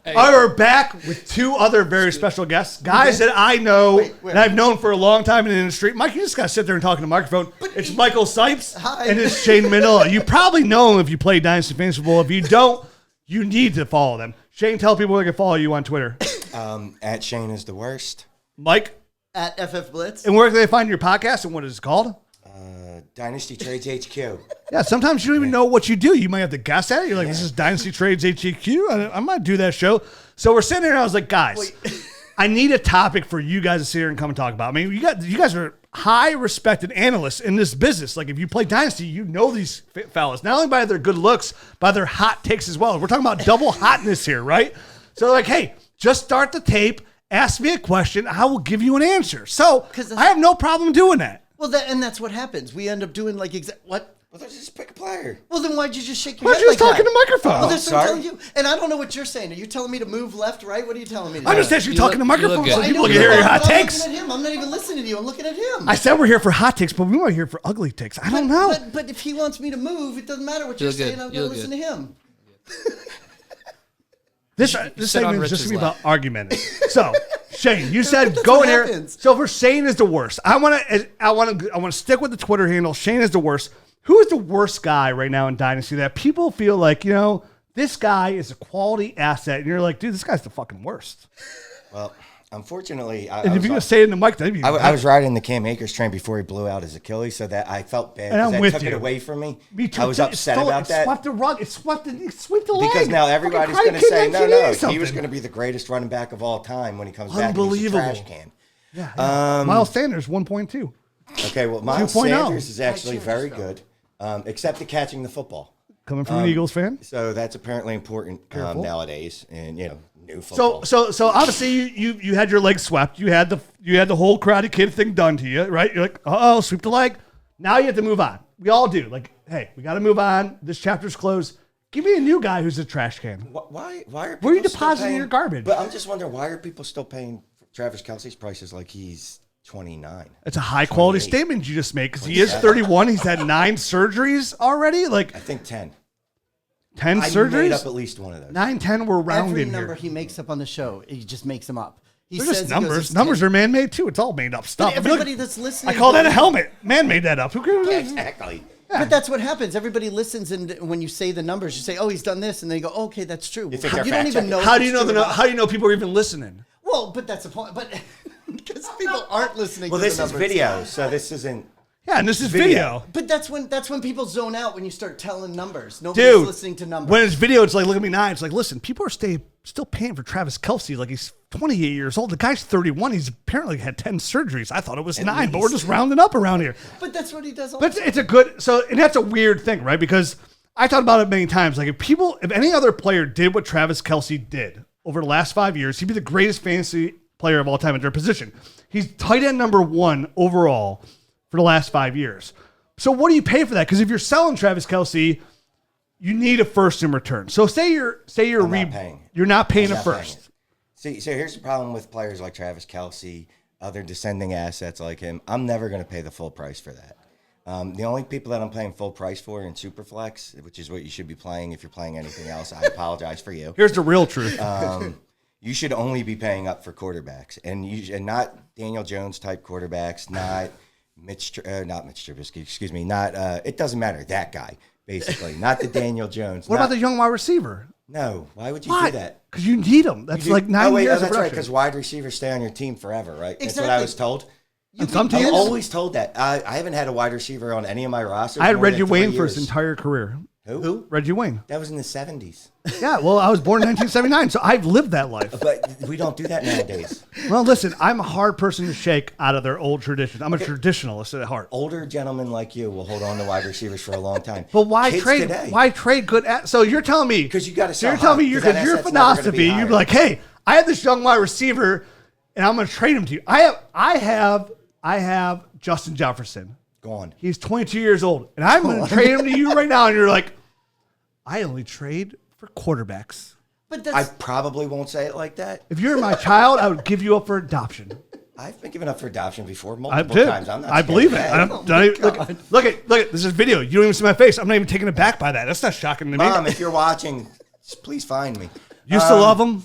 are back with two other very special guests, guys that I know and I've known for a long time in the industry. Mike, you just got to sit there and talk in the microphone. It's Michael Sipes and it's Shane Manila. You probably know him if you play Dynasty Fantasy Football. If you don't, you need to follow them. Shane, tell people they can follow you on Twitter. At Shane is the worst. Mike? At FF Blitz. And where can they find your podcast and what is it called? Dynasty Trades HQ. Yeah, sometimes you don't even know what you do. You might have to guess at it. You're like, this is Dynasty Trades HQ. I might do that show. So we're sitting there and I was like, guys, I need a topic for you guys to sit here and come and talk about. I mean, you guys are high respected analysts in this business. Like if you play Dynasty, you know these fellas, not only by their good looks, by their hot takes as well. We're talking about double hotness here, right? So like, hey, just start the tape, ask me a question, I will give you an answer. So I have no problem doing that. Well, that's what happens. We end up doing like what? Well, let's just pick a player. Well, then why'd you just shake your head like that? Why'd you just talk in the microphone? Well, that's what I'm telling you. And I don't know what you're saying. Are you telling me to move left, right? What are you telling me to do? I'm just actually talking to the microphone so people can hear your hot takes. I'm looking at him. I'm not even listening to you. I'm looking at him. I said we're here for hot takes, but we weren't here for ugly takes. I don't know. But if he wants me to move, it doesn't matter what you're saying. I'm going to listen to him. This segment is just going to be about argumenting. So, Shane, you said go in here. So for Shane is the worst. I want to stick with the Twitter handle. Shane is the worst. Who is the worst guy right now in Dynasty that people feel like, you know, this guy is a quality asset, and you're like, dude, this guy's the fucking worst. Well, unfortunately, if you're going to say it in the mic, then I was riding the Cam Akers train before he blew out his Achilles, so that I felt bad because that took it away from me. I was upset about that. It swept the rug. It swept the leg. Because now everybody's going to say, no, he was going to be the greatest running back of all time when he comes back. Unbelievable. And he's a trash can. Yeah. Miles Sanders, 1.2. Okay, well, Miles Sanders is actually very good, except at catching the football. Coming from an Eagles fan? So that's apparently important nowadays, and, you know. So obviously you had your leg swept. You had the whole Karate Kid thing done to you, right? You're like, sweep the leg. Now you have to move on. We all do. Like, hey, we got to move on. This chapter's closed. Give me a new guy who's a trash can. Why are people where are you depositing your garbage? But I'm just wondering, why are people still paying Travis Kelce's prices like he's 29? It's a high quality statement you just made because he is 31. He's had 9 surgeries already. Like I think 10. 10 surgeries? I made up at least one of those. 9, 10 were rounded here. Every number he makes up on the show, he just makes them up. They're just numbers. Numbers are man-made too. It's all made up stuff. Everybody that's listening, I call that a helmet. Man made that up. Who cares? Exactly. Yeah. But that's what happens. Everybody listens, and when you say the numbers, you say, "Oh, he's done this," and they go, oh, "Okay, that's true." You don't even know. How do you know How do you know people are even listening? Well, but that's the point. But because people aren't listening. Well, this is video, so this isn't. Yeah, and this is video. But that's when people zone out when you start telling numbers. Nobody's listening to numbers. When it's video, it's like, look at me now. It's like, listen, people are still paying for Travis Kelce like he's 28 years old. The guy's 31. He's apparently had 10 surgeries. I thought it was 9, but we're just rounding up around here. But that's what he does all the time. It's a good, and that's a weird thing, right? Because I talked about it many times. Like if any other player did what Travis Kelce did over the last 5 years, he'd be the greatest fantasy player of all time at their position. He's tight end number 1 overall for the last 5 years. So what do you pay for that? Because if you're selling Travis Kelce, you need a first in return. So say you're not paying a first. See, so here's the problem with players like Travis Kelce, other descending assets like him. I'm never going to pay the full price for that. The only people that I'm paying full price for in Superflex, which is what you should be playing if you're playing anything else, I apologize for you. Here's the real truth. You should only be paying up for quarterbacks, and not Daniel Jones type quarterbacks, not Mitch Trubisky, excuse me, it doesn't matter, that guy, basically, not the Daniel Jones. What about the young wide receiver? No, why would you do that? Because you need them. That's like 9 years. That's right, because wide receivers stay on your team forever, right? Exactly. That's what I was told. I'm always told that. I haven't had a wide receiver on any of my rosters. I had Reggie Wayne for his entire career. Who? Reggie Wayne. That was in the 70s. Yeah, well, I was born in 1979, so I've lived that life. But we don't do that nowadays. Well, listen, I'm a hard person to shake out of their old traditions. I'm a traditionalist at heart. Older gentlemen like you will hold on to wide receivers for a long time. But why trade? Today, why trade good? So you're telling me because you got to. So you're telling me your philosophy. You'd be like, hey, I have this young wide receiver, and I'm going to trade him to you. I have Justin Jefferson. Gone. He's 22 years old, and I'm going to trade him to you right now. And you're like, I only trade for quarterbacks. But I probably won't say it like that. If you're my child, I would give you up for adoption. I've been given up for adoption before multiple times. I'm not. I believe it. Look at this is video. You don't even see my face. I'm not even taken aback by that. That's not shocking to me. Mom, if you're watching, please find me. You still love him?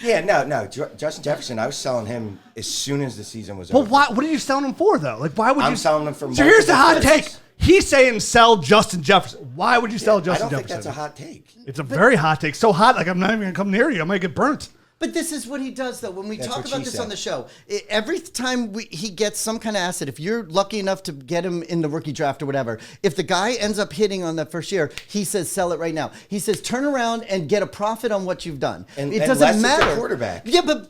Yeah, no. Justin Jefferson, I was selling him as soon as the season was over. But why? What are you selling him for though? Like, why would you? I'm selling him for. So here's the hot multiple take. He's saying sell Justin Jefferson. Why would you sell Justin I don't Jefferson? think that's a hot take. It's a very hot take. So hot, like I'm not even gonna come near you. I might get burnt. But this is what he does, though. When we That's talk what about she this said. on the show, every time he gets some kind of asset, if you're lucky enough to get him in the rookie draft or whatever, if the guy ends up hitting on the first year, he says, sell it right now. He says, turn around and get a profit on what you've done. And it unless doesn't it's a matter. quarterback. Yeah, but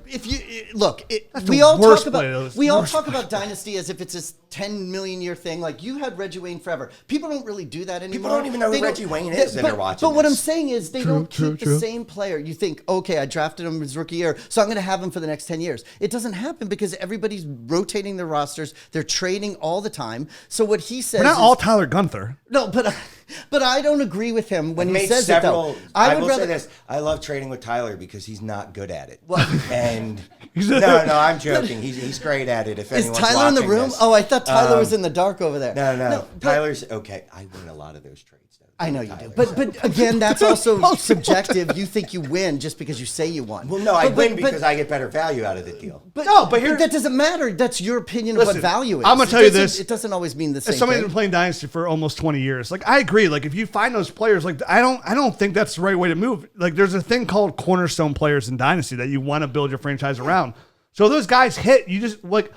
if you look, That's we the all worst talk play, about though. Worst about Dynasty as if it's this 10 million year thing. Like you had Reggie Wayne forever. People don't really do that anymore. People don't even know who They don't- Reggie Wayne is that are watching But what I'm this. saying is they don't keep the same player. You think, okay, I drafted him his rookie year, so I'm going to have him for the next 10 years. It doesn't happen because everybody's rotating their rosters. They're trading all the time. So what he says We're not is, all Tyler Gunther. no, but I don't agree with him when he Made says several, it though. I would will rather say this: I love trading with Tyler because he's not good at it. Well- And no, I'm joking. He's great at it. If Is anyone's Tyler in the watching room? this. Oh, I thought Tyler was in the dark over there. No. but- Tyler's okay. I win a lot of those trades. Though. I know you Tyler. do. But again, that's also subjective. You think you win just because you say you won. Well, no, I But- win but- because I get better value out of the deal. But but here- that doesn't matter. That's your opinion of Listen, what value is. I'm gonna tell you this. It doesn't always mean the same As somebody thing. who's been playing Dynasty for almost 20 years, like I agree. Like if you find those players, like I don't think that's the right way to move. Like there's a thing called cornerstone players in Dynasty that you want to build your franchise around. So those guys hit. You just like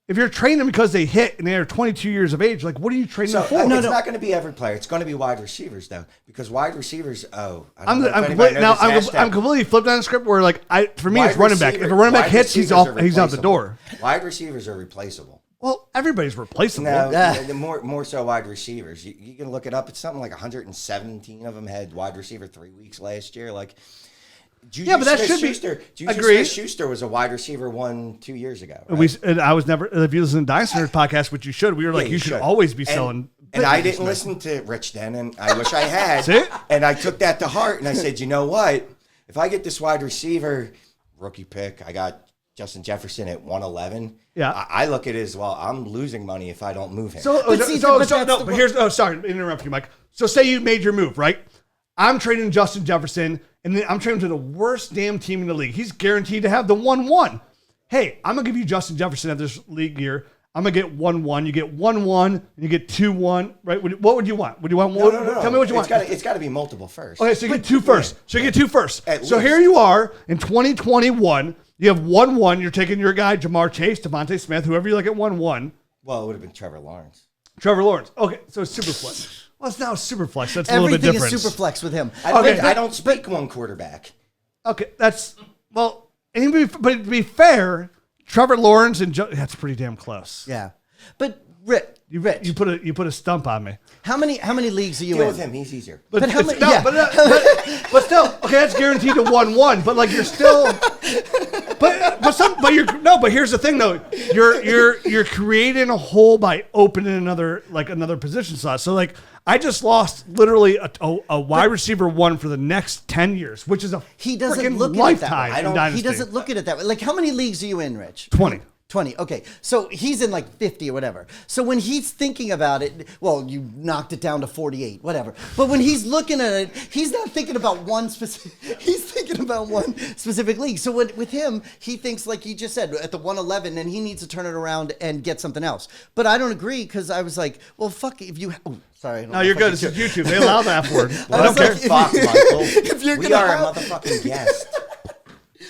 if you're trading them because they hit and they're 22 years of age. Like what are you trading So them for? it's not going to be every player. It's going to be wide receivers though, because wide receivers. Oh, I don't I'm, know if I'm, anybody completely, now, knows this I'm hashtag. completely flipped on the script where like for me Wide it's running back. If receiver- a running back wide hits, he's receivers are out the replaceable. door. Wide receivers are replaceable. Well, everybody's replaceable. No, Yeah. the more so wide receivers. You can look it up. It's something like 117 of them had wide receiver 3 weeks last year. Like, Juju Yeah, but that should be- Smith-Schuster- Juju Agreed. Smith-Schuster was a wide receiver 2 years ago. And right? and I was never. If you listen to Dynasty Nerds podcast, which you should, we were like, Yeah, you should always be selling. And I didn't listen to Rich then, and I wish I had. See? And I took that to heart, and I said, you know what? If I get this wide receiver rookie pick, I got Justin Jefferson at 111. Yeah. I look at it as well. I'm losing money if I don't move him. Sorry to interrupt you, Mike. So say you made your move, right? I'm trading Justin Jefferson, and then I'm trading to the worst damn team in the league. He's guaranteed to have the 1-1. Hey, I'm gonna give you Justin Jefferson at this league year. I'm gonna get 1-1. You get 1-1, and you get 2-1. Right? What would you want? Would you want? no. Tell me what you want. It's got to be multiple first. Okay, so you get two first. So you get two first. At So least. here you are in 2021. You have 1-1. You're taking your guy, Jamar Chase, Devontae Smith, whoever you like at 1-1. Well, it would have been Trevor Lawrence. Trevor Lawrence. Okay, so it's super flex. Well, it's now super flex. That's a little bit Everything different. is super flex with him. I don't speak one quarterback. Okay, that's well. But to be fair, Trevor Lawrence and that's pretty damn close. Yeah, but Rich, You put a stump on me. how many leagues are you Deal in? with him. He's easier. But how it's- many- yeah. but still, okay, that's guaranteed to 1-1. But like you're still, but here's the thing though, you're creating a hole by opening another position slot. So like I just lost literally a wide receiver 1 for the next 10 years, which is a He doesn't freaking look at it that lifetime way. in Dynasty. He doesn't look at it that way. Like, how many leagues are you in, Rich? 20. 20. Okay. So he's in like 50 or whatever. So when he's thinking about it, well, you knocked it down to 48, whatever. But when he's looking at it, he's not thinking about one specific, he's thinking about one specific league. So with him, he thinks like he just said at the 111 and he needs to turn it around and get something else. But I don't agree because I was like, well, fuck if you, oh, sorry. I don't No, know you're if I good. can This is YouTube. They allow that word. I was don't care. like, Fuck, Michael. if you're we gonna are have- a motherfucking guest.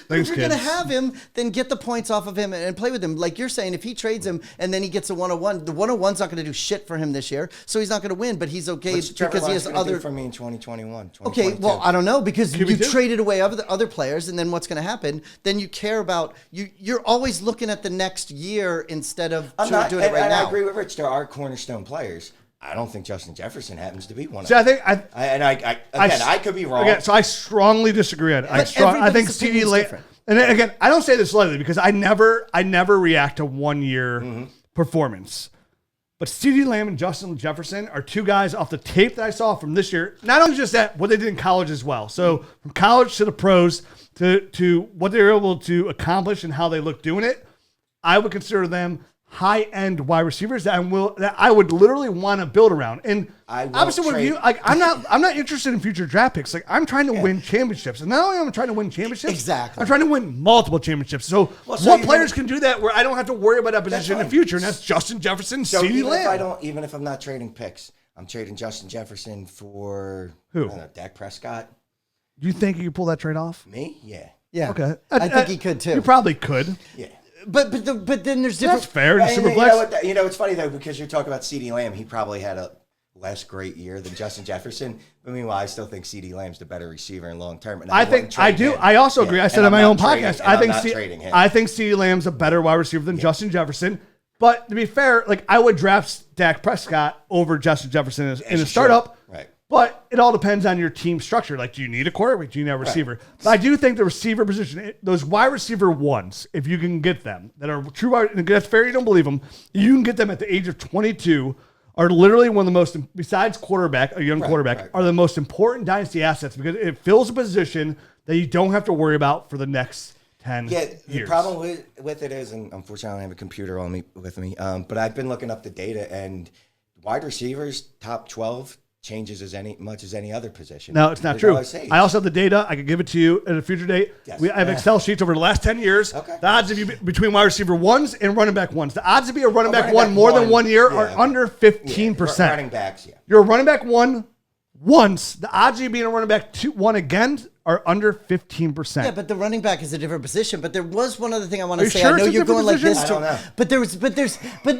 Thanks, If you're going kids. to have him, then get the points off of him and play with him. Like you're saying, if he trades him and then he gets a 101, the 101's not going to do shit for him this year. So he's not going to win, but he's okay What's Trevor because he has Lawrence gonna do other. for me in 2021. Okay, 2022? well, I don't know because you QB2? traded away other players, and then what's going to happen? Then you care about you. You're always looking at the next year instead of I'm not, doing it right and now. I agree with Rich. There are cornerstone players. I don't think Justin Jefferson happens to be one of See, them. I could be wrong. Again, so I strongly disagree on it. I think everybody's CD opinion's Lamb. different. And then again, I don't say this lightly because I never react to 1 year Mm-hmm. performance. But CD Lamb and Justin Jefferson are two guys off the tape that I saw from this year. Not only just that, what they did in college as well. So from college to the pros to what they were able to accomplish and how they look doing it, I would consider them high-end wide receivers that I would literally want to build around. And obviously, with you, like I'm not interested in future draft picks. Like I'm trying to win championships, and not only am I trying to win championships, exactly, I'm trying to win multiple championships. So what players can do that where I don't have to worry about that position in the future? And that's Justin Jefferson, CeeDee Lamb. Even if I'm not trading picks, I'm trading Justin Jefferson for who? I don't know, Dak Prescott. Do you think you could pull that trade off? Me? Yeah. Yeah. Okay. I think he could too. You probably could. Yeah. But then there's different. That's fair. You know, it's funny though because you're talking about CeeDee Lamb. He probably had a less great year than Justin Jefferson. But meanwhile, I still think CeeDee Lamb's the better receiver in long term. I think I do. I also agree. I said on my own podcast. I think CeeDee Lamb's a better wide receiver than Justin Jefferson. But to be fair, like I would draft Dak Prescott over Justin Jefferson in a startup. Right. But it all depends on your team structure. Like, do you need a quarterback? Do you need a receiver? Right. But I do think the receiver position, those wide receiver ones, if you can get them, that are true wide, and that's fair, you don't believe them, you can get them at the age of 22, are literally one of the most, besides quarterback, a young quarterback, are the most important dynasty assets because it fills a position that you don't have to worry about for the next 10 years. The problem with it is, and unfortunately I don't have a computer with me, but I've been looking up the data, and wide receivers, top 12, changes as much as any other position. No, it's not true. I also have the data. I could give it to you at a future date. Yes. I have Excel sheets over the last 10 years. Okay. The odds of you between wide receiver ones and running back ones. The odds to be a running back one more than 1 year are under 15%. Running backs, You're a running back one once. The odds of you being a running back one again are under 15%. Yeah, but the running back is a different position. But there was one other thing I want to say. Sure I know you're going like this. I don't know. But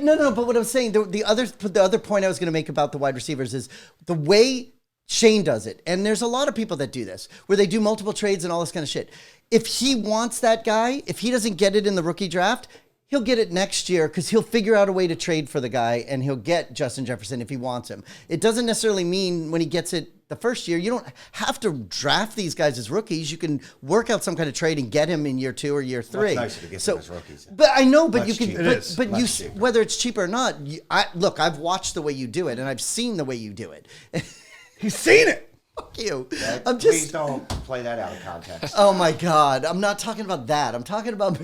no. But what I'm saying, the other point I was going to make about the wide receivers is the way Shane does it, and there's a lot of people that do this, where they do multiple trades and all this kind of shit. If he wants that guy, if he doesn't get it in the rookie draft, he'll get it next year because he'll figure out a way to trade for the guy, and he'll get Justin Jefferson if he wants him. It doesn't necessarily mean when he gets it the first year, you don't have to draft these guys as rookies. You can work out some kind of trade and get him in year 2 or year 3. It's nicer to get them as rookies. But I know, but Much you can, cheaper. but you, whether it's cheaper or not, look, I've watched the way you do it, and I've seen the way you do it. He's seen it. Fuck you. Please don't play that out of context. Oh my God. I'm not talking about that. I'm talking about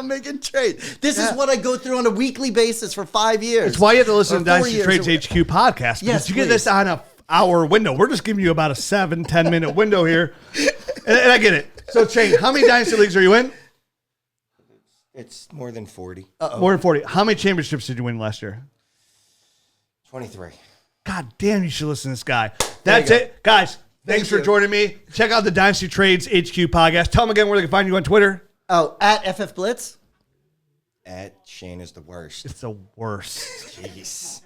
making trades. This is what I go through on a weekly basis for 5 years. It's why you have to listen to Dynasty Trades HQ podcast. Because you get this on an hour window. We're just giving you about a 7-10 minute window here. And I get it. So Shane, how many Dynasty Leagues are you in? It's more than 40. More than 40. How many championships did you win last year? 23. God damn, you should listen to this guy. That's it. Guys, thanks for joining me. Check out the Dynasty Trades HQ podcast. Tell them again where they can find you on Twitter. Oh, at FF Blitz. At Shane is the worst. It's the worst. Jeez.